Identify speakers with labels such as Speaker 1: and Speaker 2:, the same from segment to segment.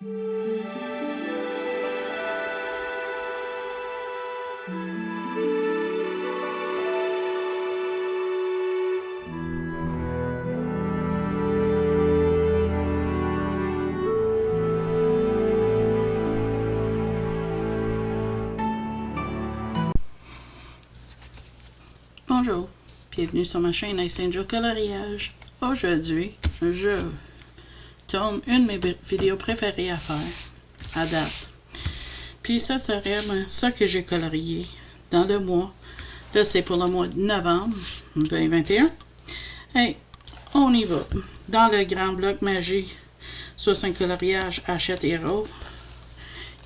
Speaker 1: Bonjour, bienvenue sur ma chaîne Ice Angel Coloriage. Aujourd'hui, je tourne une de mes vidéos préférées à faire, à date. Puis ça serait ça que j'ai colorié dans le mois. Là, c'est pour le mois de novembre 2021. Et on y va. Dans le grand bloc magique 65 coloriages Hachette Hero,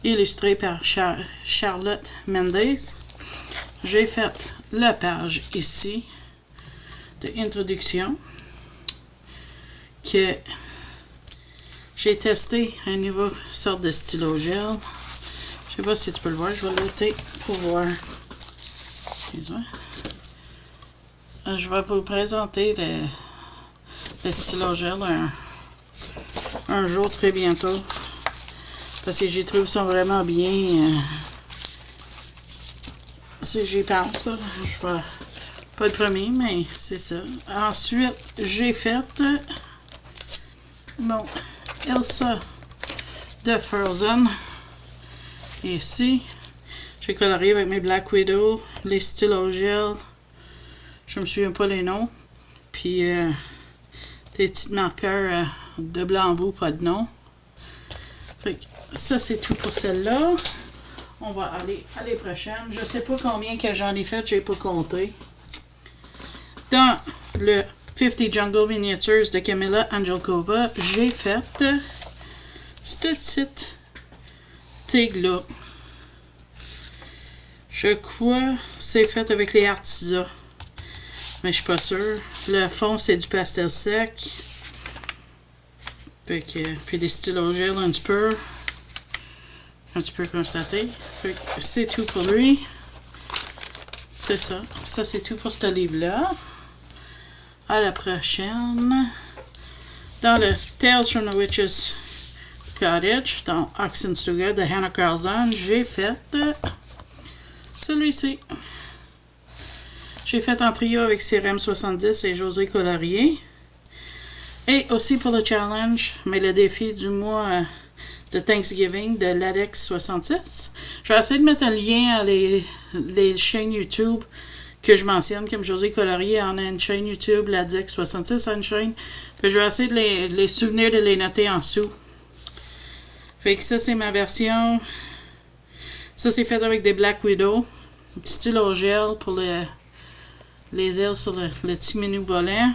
Speaker 1: illustré par Charlotte Mendez. J'ai fait la page ici de introduction que j'ai testé un nouveau sorte de stylo gel. Je sais pas si tu peux le voir, je vais l'ôter pour voir. Excuse-moi. Je vais vous présenter le stylo gel un jour très bientôt parce que j'y trouve ça vraiment bien. Si j'y pense, je vais pas le premier, mais c'est ça. Ensuite, j'ai fait mon Elsa de Frozen. Ici, j'ai colorié avec mes Black Widow, les stylos gel. Je me souviens pas les noms. Puis des petits marqueurs de blanc-bout, pas de nom. Fait que ça, c'est tout pour celle-là. On va aller à les prochaines. Je sais pas combien que j'en ai fait, j'ai pas compté. Dans le 50 Jungle Miniatures de Camilla Angelkova, j'ai fait cette petite tigre-là. Je crois que c'est fait avec les Artisa, mais je suis pas sûre. Le fond, c'est du pastel sec. Fait que, puis des stylos gel un petit peu. Comme tu peux constater. C'est tout pour lui. C'est ça. Ça, c'est tout pour ce livre-là. À la prochaine. Dans le Tales from the Witch's Cottage, dans Oxenstierna de Hannah Carlson, j'ai fait celui-ci. J'ai fait en trio avec Cérème 70 et José Colorier. Et aussi pour le challenge, mais le défi du mois de Thanksgiving de Ladex 66. Je vais essayer de mettre un lien à les chaînes YouTube que je mentionne, comme José Colorier en a une chaîne YouTube, Ladex 66 a une chaîne. Puis je vais essayer de les souvenir de les noter en dessous. Fait que ça, c'est ma version. Ça, c'est fait avec des Black Widow. Un petit stylo gel pour les ailes sur le petit menu volant.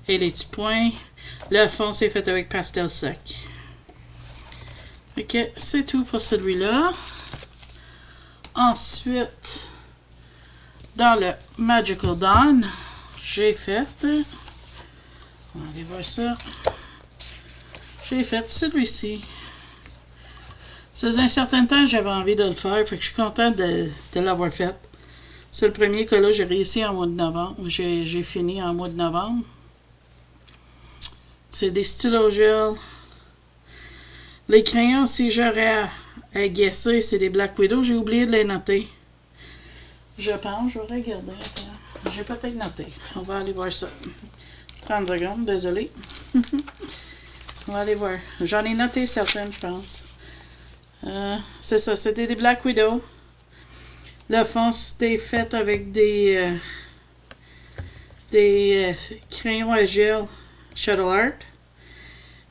Speaker 1: Et les petits points. Le fond, c'est fait avec pastel sec. Ok, c'est tout pour celui-là. Ensuite, dans le Magical Dawn, j'ai fait, on va aller voir ça, j'ai fait celui-ci. Ça faisait un certain temps que j'avais envie de le faire, fait que je suis contente de l'avoir fait. C'est le premier que là j'ai réussi en mois de novembre, j'ai fini en mois de novembre. C'est des stylos gel. Les crayons, si j'aurais à guesser, c'est des Black Widow. J'ai oublié de les noter. Je pense, je vais regarder. J'ai peut-être noté. On va aller voir ça. 30 secondes, désolé. On va aller voir. J'en ai noté certaines, je pense. C'est ça, c'était des Black Widow. Le fond, c'était fait avec des crayons à gel Shuttle Art.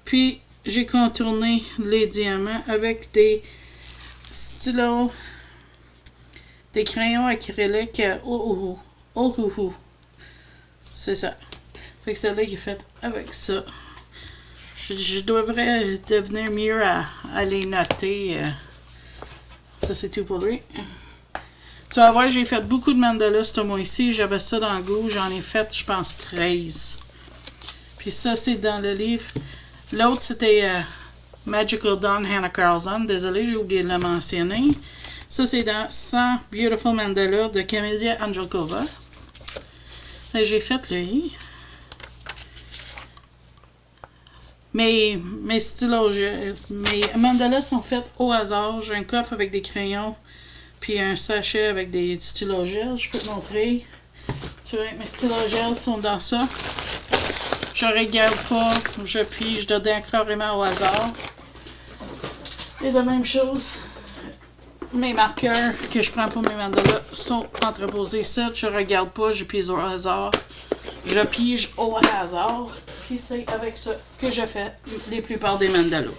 Speaker 1: Puis, j'ai contourné les diamants avec des stylos, des crayons acryliques Ohuhu. C'est ça. Fait que celle-là qui est faite avec ça. Je devrais devenir mieux à les noter. Ça, c'est tout pour lui. Tu vas voir, j'ai fait beaucoup de mandalas ce mois-ci. J'avais ça dans le goût. J'en ai fait, je pense, 13. Puis ça, c'est dans le livre. L'autre, c'était Magical Dawn Hannah Carlson. Désolé, j'ai oublié de le mentionner. Ça, c'est dans 100 Beautiful Mandala de Camilla Angelkova. Et j'ai fait lui. Mes stylos gel, mes mandalas sont faits au hasard. J'ai un coffre avec des crayons, puis un sachet avec des stylos gel. Je peux te montrer. Tu vois, mes stylos gel sont dans ça. Je regarde pas, je pige dedans carrément au hasard. Et de même chose, mes marqueurs que je prends pour mes mandalas sont entreposés ici. Je regarde pas, je pige au hasard. Je pige au hasard. Puis c'est avec ça que je fais les plupart des mandalas.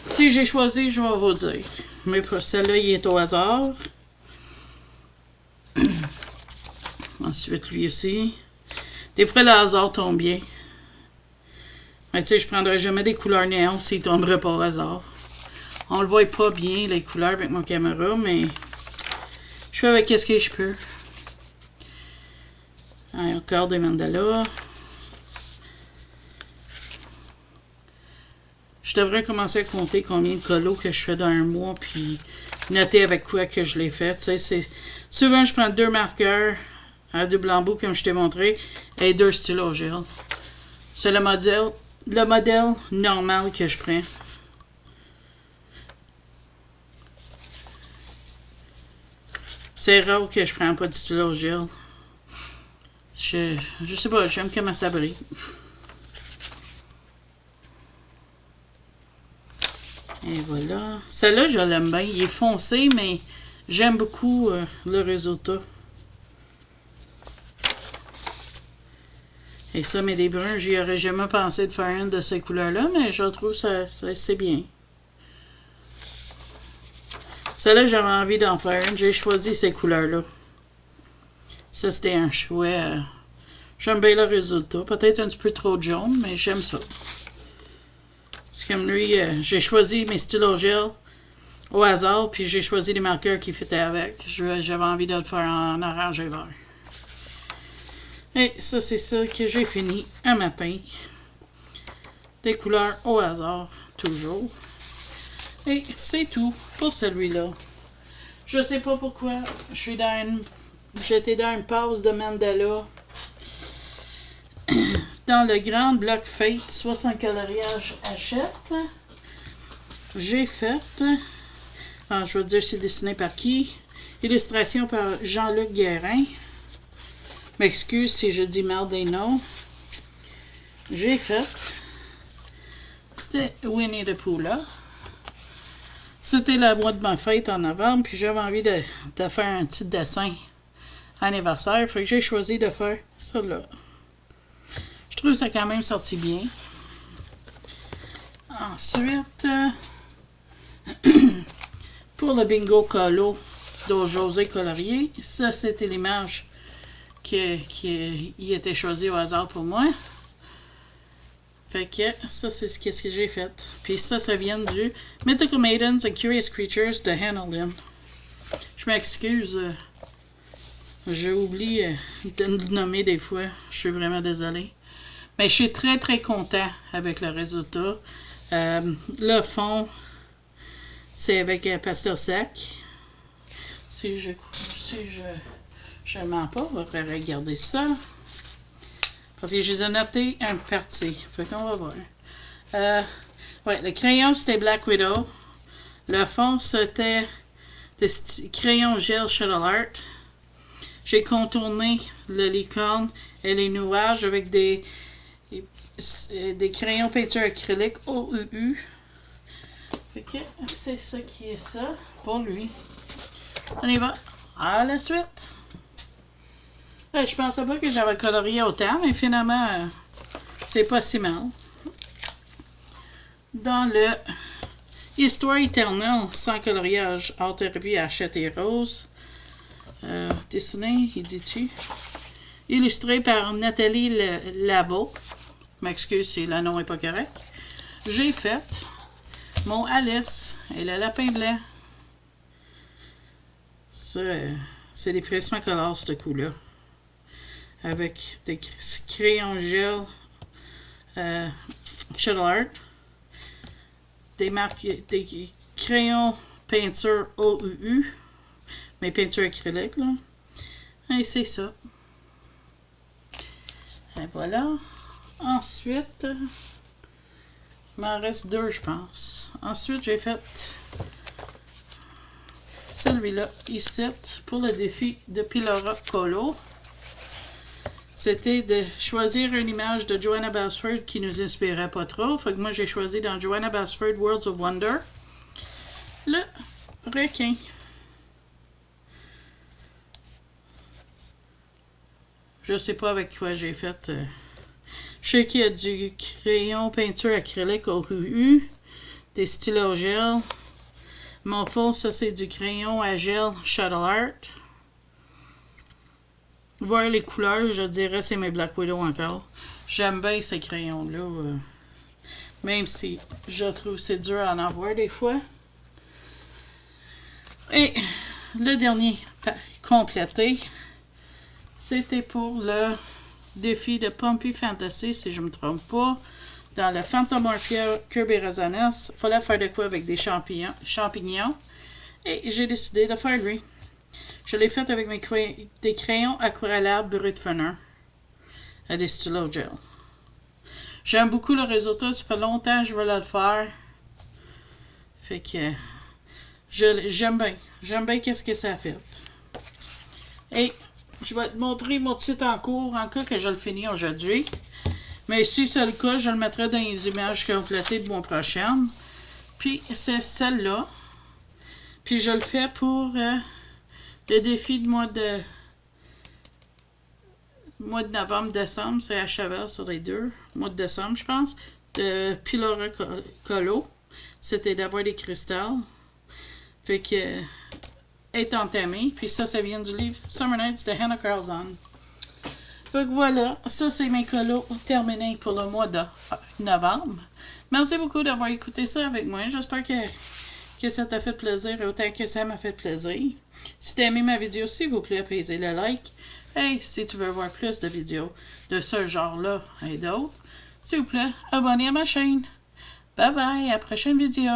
Speaker 1: Si j'ai choisi, je vais vous dire. Mais pour celle-là, il est au hasard. Ensuite, lui aussi. Des fois, le hasard tombe bien. Mais tu sais, je prendrais jamais des couleurs néon s'il ne tomberait pas au hasard. On le voit pas bien, les couleurs, avec mon caméra, mais je fais avec ce que je peux. Encore des mandalas. Je devrais commencer à compter combien de colos que je fais dans un mois, puis noter avec quoi que je l'ai fait. Tu sais, souvent, je prends 2 marqueurs à double embout, comme je t'ai montré, et 2 stylos gel. C'est le modèle normal que je prends. C'est rare que je prends pas de stylo gel. Je sais pas, j'aime comment ça brille. Et voilà. Celle-là, je l'aime bien. Il est foncé, mais j'aime beaucoup le résultat. Et ça, mais des bruns, j'y aurais jamais pensé de faire une de ces couleurs-là, mais je trouve ça c'est bien. Celle-là, j'avais envie d'en faire une. J'ai choisi ces couleurs-là. Ça, c'était un chouet. J'aime bien le résultat. Peut-être un petit peu trop de jaune, mais j'aime ça. C'est comme lui, j'ai choisi mes stylos gel au hasard, puis j'ai choisi les marqueurs qui fitaient avec. J'avais envie de le faire en orange et vert. Et ça, c'est ça que j'ai fini un matin. Des couleurs au hasard, toujours. Et c'est tout pour celui-là. Je sais pas pourquoi. J'étais dans une pause de mandala. Dans le grand bloc Fate, 60 coloriages achète. J'ai fait. Je vais dire c'est dessiné par qui. Illustration par Jean-Luc Guérin. M'excuse si je dis mal des noms. J'ai fait. C'était Winnie the Pooh là. C'était le mois de ma fête en novembre, puis j'avais envie de faire un petit dessin anniversaire. Fait que j'ai choisi de faire ça là. Je trouve que ça a quand même sorti bien. Ensuite, pour le bingo colo de José Colorier, ça c'était l'image qui était choisie au hasard pour moi. Fait que ça c'est ce que j'ai fait. Puis ça vient du Mythical Maidens and Curious Creatures de Hannah Lynn. Je m'excuse. J'ai oublié de le nommer des fois. Je suis vraiment désolée. Mais je suis très très content avec le résultat. Le fond, c'est avec pastel sec. Si je mens pas, on va regarder ça. Parce que je les ai notés un parti. Fait qu'on va voir. Ouais, le crayon, c'était Black Widow. Le fond, c'était des crayons gel Shuttle Art. J'ai contourné le licorne et les nuages avec des crayons peinture acrylique OUU. Fait que c'est ça qui est ça pour lui. On y va à la suite. Ouais, je pensais pas que j'avais colorié autant, mais finalement, c'est pas si mal. Dans le Histoire éternelle sans coloriage, art thérapie Hachette et Rose, dessiné, il dit-tu? Illustré par Nathalie Labo. M'excuse si le nom n'est pas correct. J'ai fait mon Alice et le lapin blanc. Ça, c'est des Prismacolor, ce coup-là. Avec des crayons gel Shuttle Art. Des crayons peinture OUU. Mais peinture acrylique, là. Et c'est ça. Et voilà. Ensuite, Il m'en reste 2, je pense. Ensuite, j'ai fait celui-là, ici, pour le défi de Pilora Colo. C'était de choisir une image de Johanna Basford qui nous inspirait pas trop. Fait que moi, j'ai choisi dans Johanna Basford Worlds of Wonder le requin. Je sais pas avec quoi j'ai fait. Je sais qu'il y a du crayon peinture acrylique au RU, des stylos gel. Mon fond, ça c'est du crayon à gel Shuttle Art. Voir les couleurs, je dirais c'est mes Black Widow encore. J'aime bien ces crayons-là. Même si je trouve c'est dur à en voir des fois. Et le dernier complété, c'était pour le défi de Pumpy Fantasy, si je ne me trompe pas. Dans le Phantomorphia Kirby Resonance, il fallait faire de quoi avec des champignons. Et j'ai décidé de faire lui. Je l'ai fait avec des crayons aquarellables Brutfunner à des stylos gel. J'aime beaucoup le résultat, ça fait longtemps que je veux le faire. Fait que j'aime bien. J'aime bien qu'est-ce que ça fait. Et je vais te montrer mon titre en cours en cas que je le finis aujourd'hui. Mais si c'est le cas, je le mettrai dans les images complétées de mon prochain. Puis c'est celle-là. Puis je le fais pour le défi de mois de novembre-décembre. C'est à cheval sur les deux. Mois de décembre, je pense. De Pilora Colo. C'était d'avoir des cristals. Fait que est entamé. Puis ça vient du livre Summer Nights de Hannah Carlson. Fait que voilà, ça c'est mes colos terminés pour le mois de novembre. Merci beaucoup d'avoir écouté ça avec moi. J'espère que ça t'a fait plaisir autant que ça m'a fait plaisir. Si t'as aimé ma vidéo, s'il vous plaît, appuyez le like. Hey, si tu veux voir plus de vidéos de ce genre-là et d'autres, s'il vous plaît, abonnez à ma chaîne. Bye bye, à la prochaine vidéo.